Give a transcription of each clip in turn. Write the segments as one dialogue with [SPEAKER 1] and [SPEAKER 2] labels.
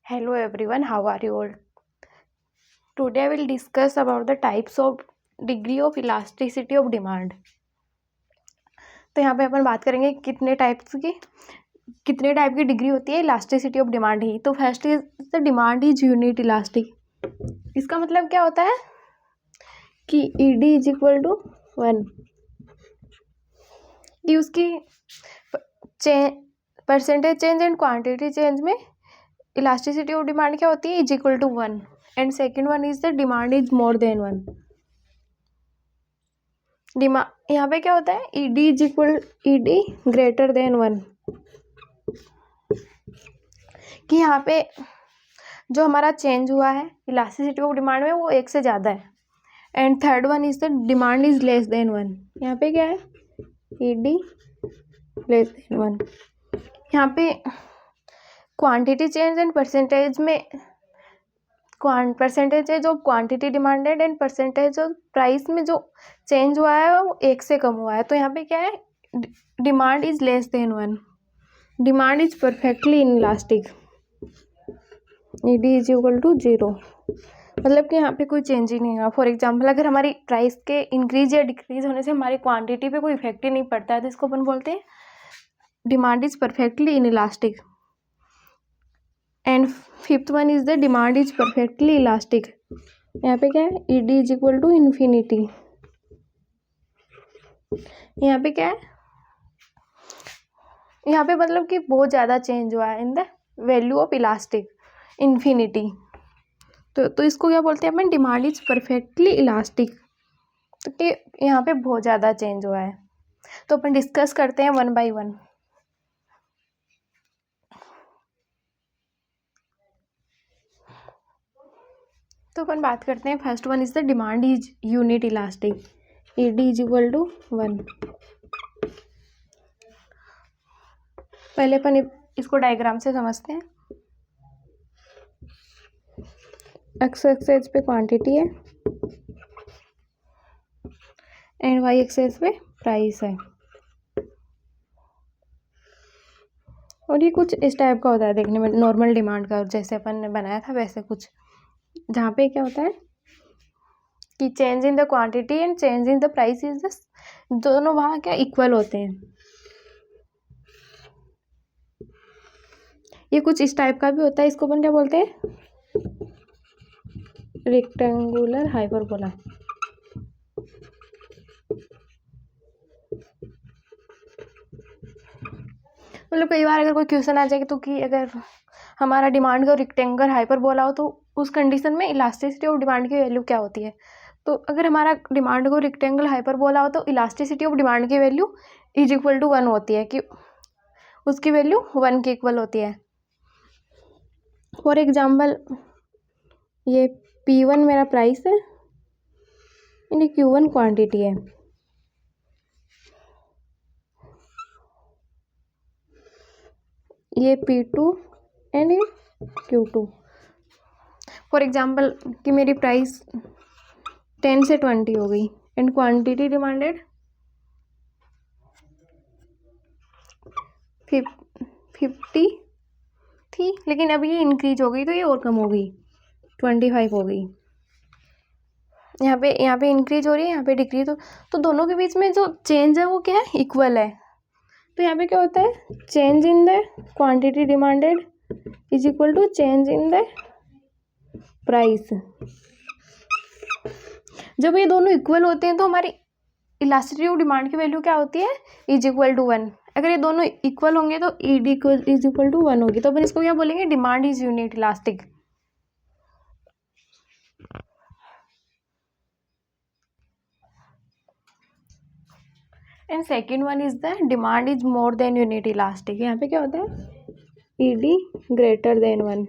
[SPEAKER 1] Hello everyone, how are you all? Today I will discuss about the types of degree of elasticity of demand. तो यहाँ पे अपन बात करेंगे कितने type की डिग्री होती है इलास्टिसिटी ऑफ डिमांड ही. तो first is the demand is unit elastic. इसका मतलब क्या होता है कि ईडी इज इक्वल टू 1, कि उसकी percentage change and quantity change में इलास्टिसिटी ऑफ डिमांड क्या होती है, is equal to 1. And second one is the demand is more than 1. यहाँ पे क्या होता है, ईडी ग्रेटर देन 1, कि यहाँ पे जो हमारा चेंज हुआ है इलास्टिसिटी ऑफ डिमांड में वो 1 से ज़्यादा है. And third one is the demand is less than 1. यहाँ पे क्या है, ईडी लेस देन 1. यहाँ पे क्वांटिटी चेंज एंड परसेंटेज में percentage of quantity demanded and percentage of price में जो चेंज हुआ है वो 1 से कम हुआ है. तो यहाँ पे क्या है, demand is less than 1. Demand is perfectly inelastic. ED is equal to 0, मतलब कि यहाँ पे कोई चेंज ही नहीं हुआ. फॉर एग्जाम्पल अगर हमारी प्राइस के इंक्रीज या डिक्रीज होने से हमारी क्वांटिटी पे कोई इफेक्ट ही नहीं पड़ता है तो इसको अपन बोलते हैं demand is perfectly inelastic. And fifth one is the demand is perfectly elastic. यहाँ पे क्या है, ED is equal to infinity. यहाँ पे क्या है, यहाँ पे मतलब कि बहुत ज़्यादा चेंज हुआ है in the value of elastic, infinity. तो इसको क्या बोलते हैं अपन, डिमांड इज परफेक्टली इलास्टिक. तो कि यहाँ पे बहुत ज़्यादा चेंज हुआ है. तो अपन डिस्कस करते हैं वन बाय वन. तो अपन बात करते हैं, first one is the demand is unit elastic. ED is equal to 1. पहले अपन इसको डायग्राम से समझते हैं. एक्स एक्सेस पे क्वांटिटी है एंड वाई एक्सेस पे प्राइस है. और ये कुछ इस टाइप का होता है देखने में, नॉर्मल डिमांड का, जैसे अपन ने बनाया था वैसे कुछ, जहाँ पे क्या होता है कि change in the quantity and change in the price is दोनों वहाँ क्या इक्वल होते हैं. ये कुछ इस टाइप का भी होता है. इसको अपन क्या बोलते हैं, रेक्टेंगुलर हाइपरबोला. मतलब कई बार अगर कोई क्वेश्चन आ जाए तो कि अगर हमारा डिमांड का रेक्टेंगुलर हाइपरबोला हो तो उस कंडीशन में इलास्टिसिटी ऑफ डिमांड की वैल्यू क्या होती है. तो अगर हमारा डिमांड को रेक्टेंगुलर हाइपरबोला हो तो इलास्टिसिटी ऑफ डिमांड की वैल्यू इज इक्वल टू 1 होती है, कि उसकी वैल्यू 1 के इक्वल होती है. फॉर एग्जाम्पल ये P1 मेरा प्राइस है एंड Q1 क्वांटिटी है. ये P2 एंड ये Q2. फॉर एग्जाम्पल कि मेरी प्राइस 10 से 20 हो गई एंड क्वांटिटी डिमांडेड 50 थी, लेकिन अब ये इंक्रीज हो गई तो ये और कम हो गई, 25 हो गई. यहाँ पे इंक्रीज हो रही है, यहाँ पे डिक्रीज हो. तो दोनों के बीच में जो चेंज है वो क्या है, इक्वल है. तो यहाँ पे क्या होता है, change in the quantity demanded is equal to change in the price. जब ये दोनों इक्वल होते हैं तो हमारी इलास्टिसिटी ऑफ डिमांड की वैल्यू क्या होती है, इज इक्वल टू 1. अगर ये दोनों इक्वल होंगे तो ईडी इज इक्वल टू 1 होगी. तो अपन इसको क्या बोलेंगे, demand is unit elastic. And second one is the demand is more than unit elastic. यहाँ पे क्या होता है, ईडी ग्रेटर देन 1.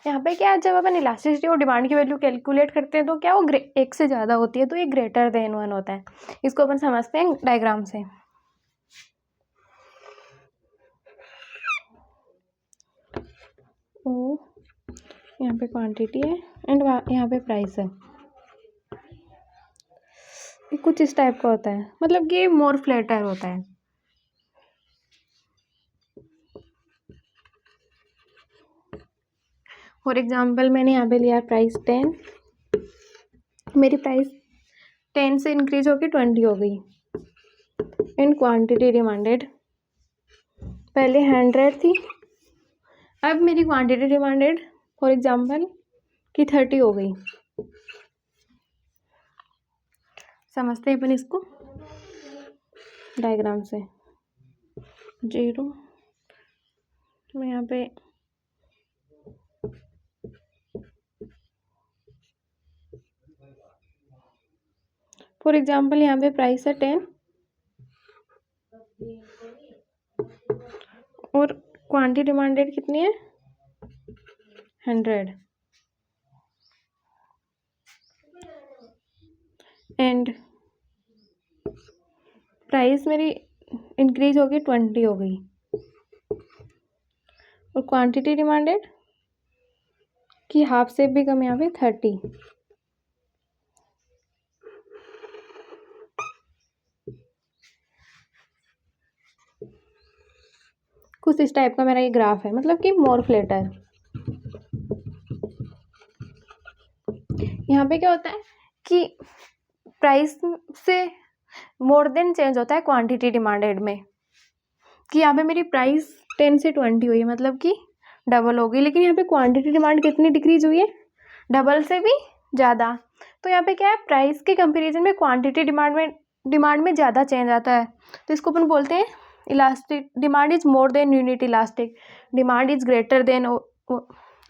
[SPEAKER 1] यहाँ पे क्या है, जब अपन इलास्टिसिटी और डिमांड की वैल्यू कैलकुलेट करते हैं तो क्या वो 1 से ज़्यादा होती है, तो ये ग्रेटर देन 1 होता है. इसको अपन समझते हैं डायग्राम से. यहाँ पे क्वांटिटी है एंड यहाँ पे प्राइस है. ये कुछ इस टाइप का होता है, मतलब कि मोर फ्लैटर होता है. फॉर एग्जांपल मैंने यहाँ पे लिया प्राइस 10, मेरी प्राइस 10 से इंक्रीज होकर 20 हो गई। एंड क्वांटिटी डिमांडेड पहले 100 थी, अब मेरी क्वांटिटी डिमांडेड फॉर एग्जांपल कि 30 हो गई। समझते हैं अपन इसको डायग्राम से। 0 मैं यहाँ पे फॉर एग्जांपल यहाँ पे प्राइस है 10 और क्वांटिटी डिमांडेड कितनी है 100 एंड प्राइस मेरी इंक्रीज होगी 20 हो गई और क्वांटिटी डिमांडेड कि हाफ से भी कम यहाँ पे 30। कुछ इस टाइप का मेरा ये ग्राफ है, मतलब कि मोर फ्लेटर। यहाँ पे क्या होता है कि प्राइस से मोर देन चेंज होता है क्वांटिटी डिमांडेड में, कि यहाँ पे मेरी प्राइस 10 से 20 हुई है, मतलब कि डबल हो गई, लेकिन यहाँ पे क्वांटिटी डिमांड कितनी डिक्रीज हुई है डबल से भी ज़्यादा। तो यहाँ पे क्या है प्राइस के कंपैरिजन में क्वांटिटी डिमांड में ज़्यादा चेंज आता है, तो इसको अपन बोलते हैं elastic. Demand is more than unit elastic, demand is greater than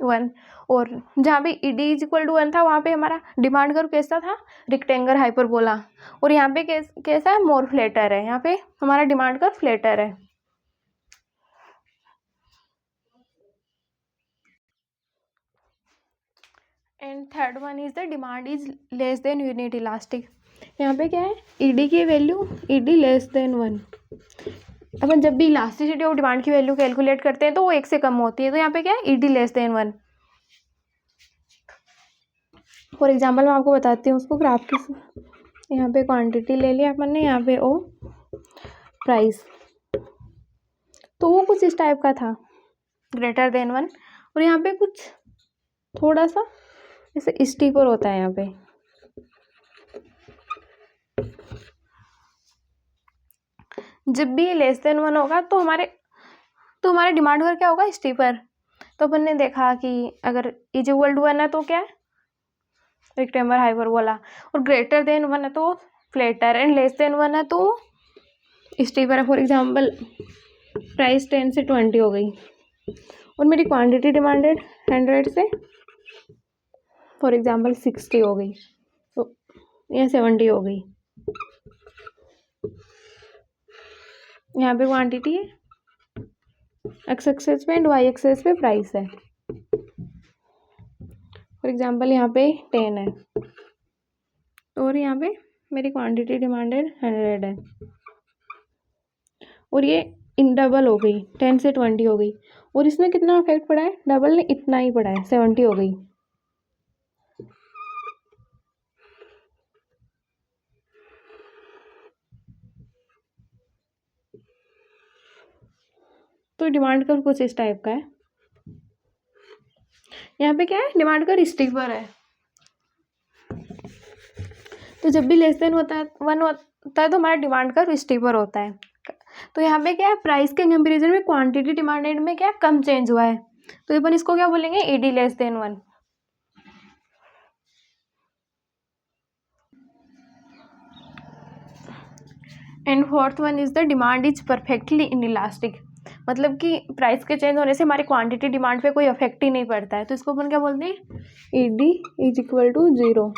[SPEAKER 1] 1। और जहाँ पे E D is equal to 1 था वहाँ पे हमारा डिमांड कर्व कैसा था रेक्टेंगल हाइपरबोला, और यहाँ पे कैसा है मोर फ्लैटर है, यहाँ पे हमारा डिमांड कर्व फ्लैटर है। And third one is the demand is less then unit elastic. यहाँ पे क्या है ईडी की वैल्यू ईडी लेस देन 1। अपन जब भी इलास्टिसिटी ऑफ डिमांड की वैल्यू कैलकुलेट करते हैं तो वो 1 से कम होती है, तो यहाँ पे क्या है ED less than 1। For example मैं आपको बताती हूँ उसको ग्राफ की। यहाँ पे क्वांटिटी ले लिया अपन ने, यहाँ पे ओ प्राइस, तो वो कुछ इस टाइप का था ग्रेटर देन 1, और यहाँ पे कुछ थोड़ा सा जैसे स्टीपर होता है यहाँ पे। जब भी ये लेस देन 1 होगा तो हमारे डिमांड पर क्या होगा स्टीपर। तो अपन ने देखा कि अगर इज इक्वल टू 1 है तो क्या है रेक्टेंगल हाइपरबोला, और ग्रेटर देन 1 है तो फ्लैटर, एंड लेस देन 1 है तो स्टीपर है। फॉर एग्जांपल प्राइस 10 से 20 हो गई और मेरी क्वांटिटी डिमांडेड 100 से फॉर एग्जांपल 60 हो गई, तो यह 70 हो गई। यहाँ पे क्वांटिटी है, एक्स एक्सेस पे एंड वाई एक्सेस पे प्राइस है। फॉर एग्जांपल यहाँ पे 10 है और यहाँ पे मेरी क्वांटिटी डिमांडेड 100 है, और ये इन डबल हो गई 10 से 20 हो गई, और इसमें कितना इफेक्ट पड़ा है डबल ने इतना ही पड़ा है 70 हो गई। तो डिमांड कर्व कुछ इस टाइप का है। यहाँ पे क्या है डिमांड कर्व स्टीपर है, तो जब भी लेस देन 1 होता है तो हमारा डिमांड कर्व स्टीपर होता है। तो यहाँ पे क्या है प्राइस के कंपैरिजन में क्वांटिटी डिमांडेड में क्या कम चेंज हुआ है, तो अपन इसको क्या बोलेंगे ED less than 1। And fourth one is the demand is perfectly inelastic, मतलब कि प्राइस के चेंज होने से हमारी क्वांटिटी डिमांड पे कोई इफेक्ट ही नहीं पड़ता है, तो इसको अपन क्या बोलते हैं ED is equal to 0।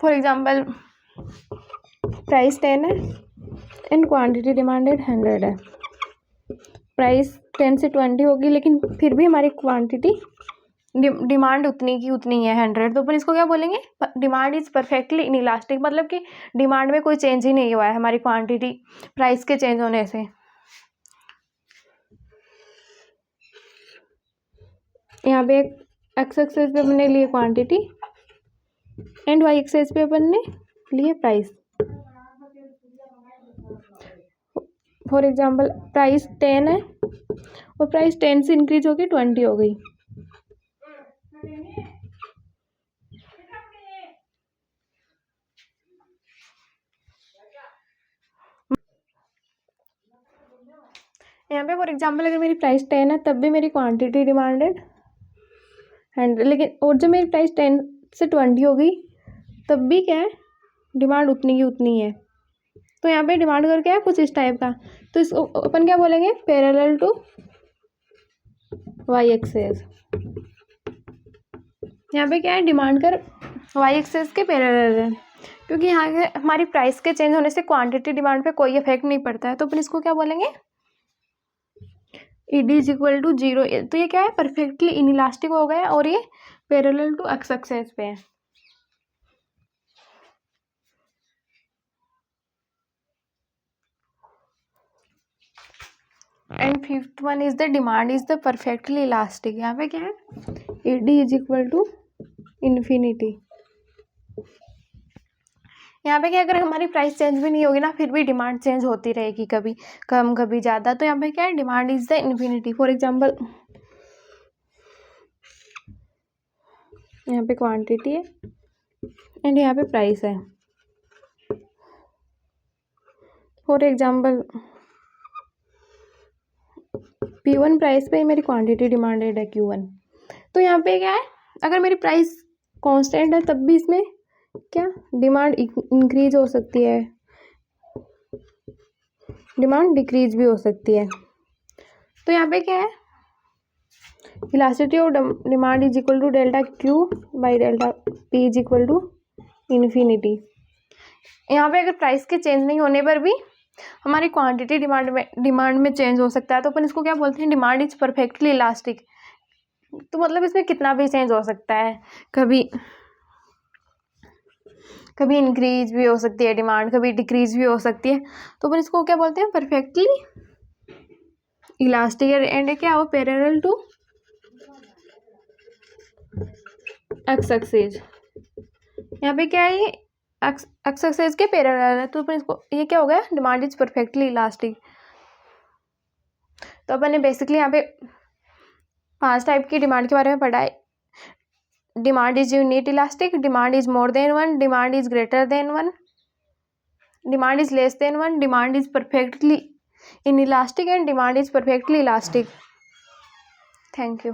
[SPEAKER 1] For example price 10 है एंड क्वांटिटी डिमांडेड 100 है, प्राइस 10 से 20 होगी लेकिन फिर भी हमारी क्वांटिटी डिमांड उतनी की उतनी है 100, तो अपन इसको क्या बोलेंगे डिमांड इज परफेक्टली इनइलास्टिक, मतलब कि डिमांड में कोई चेंज ही नहीं हुआ है हमारी क्वांटिटी प्राइस के चेंज होने से। यहाँ पे एक्स एक्सेस पे अपन ने लिए क्वांटिटी एंड वाई एक्सेस पे अपन ने लिए प्राइस। फॉर एग्जांपल प्राइस 10 है और प्राइस 10 से इंक्रीज होगी 20 हो गई, यहाँ पे फॉर एग्जांपल अगर मेरी प्राइस 10 है तब भी मेरी क्वांटिटी डिमांडेड 100, लेकिन और जब मेरी प्राइस 10 से 20 हो गई तब भी क्या है, डिमांड उतनी की उतनी है। तो यहाँ पे डिमांड कर क्या है, कुछ इस टाइप का। तो इसको अपन क्या बोलेंगे, पैरेलल टू वाई एक्सेस। यहाँ पे क्या है, डिमांड कर वाई एक्सेस के पैरेलल है, क्योंकि यहाँ के हमारी प्राइस के चेंज होने से क्वांटिटी डिमांड पे कोई इफेक्ट नहीं पड़ता है। तो अपन इसको क्या बोलेंगे, ईडी इज इक्वल टू 0। तो ये क्या है, परफेक्टली इनइलास्टिक हो गया और ये पैरेलल टू एक्स एक्सेस पे है। And fifth one is the demand is the perfectly elastic. यहाँ पे क्या है, ED is equal to infinity. यहाँ पे क्या, अगर हमारी प्राइस चेंज भी नहीं होगी ना फिर भी डिमांड चेंज होती रहेगी, कभी कम कभी ज़्यादा। तो यहाँ पे क्या है, demand is the infinity. For example यहाँ पे क्वांटिटी है एंड यहाँ पे प्राइस है। फॉर एग्जांपल P1 प्राइस पे मेरी क्वांटिटी डिमांडेड है Q1। तो यहाँ पे क्या है, अगर मेरी प्राइस कांस्टेंट है तब भी इसमें क्या डिमांड इंक्रीज हो सकती है, डिमांड डिक्रीज भी हो सकती है। तो यहाँ पे क्या है, elasticity of demand is equal to delta Q by delta P is equal to infinity. यहाँ पे अगर प्राइस के चेंज नहीं होने पर भी हमारी क्वांटिटी डिमांड में चेंज हो सकता है। तो अपन इसको क्या बोलते हैं, डिमांड इज परफेक्टली इलास्टिक। तो मतलब इसमें कितना भी चेंज हो सकता है, कभी कभी इंक्रीज भी हो सकती है डिमांड, कभी डिक्रीज भी हो सकती है। तो अपन इसको क्या बोलते हैं, परफेक्टली इलास्टिक। एंड क्या हो, पैरेलल टू एक्स एक्सिस। यहाँ पे क्या है, ये एक्स एक्सिस के पैरेलल है। तो अपन इसको, ये क्या हो गया, डिमांड इज परफेक्टली इलास्टिक। तो अपन ने बेसिकली यहाँ पे 5 टाइप की डिमांड के बारे में पढ़ा है। Demand is unit elastic, demand is more than 1, demand is greater than 1, demand is less than 1, demand is perfectly inelastic and demand is perfectly elastic. Thank you.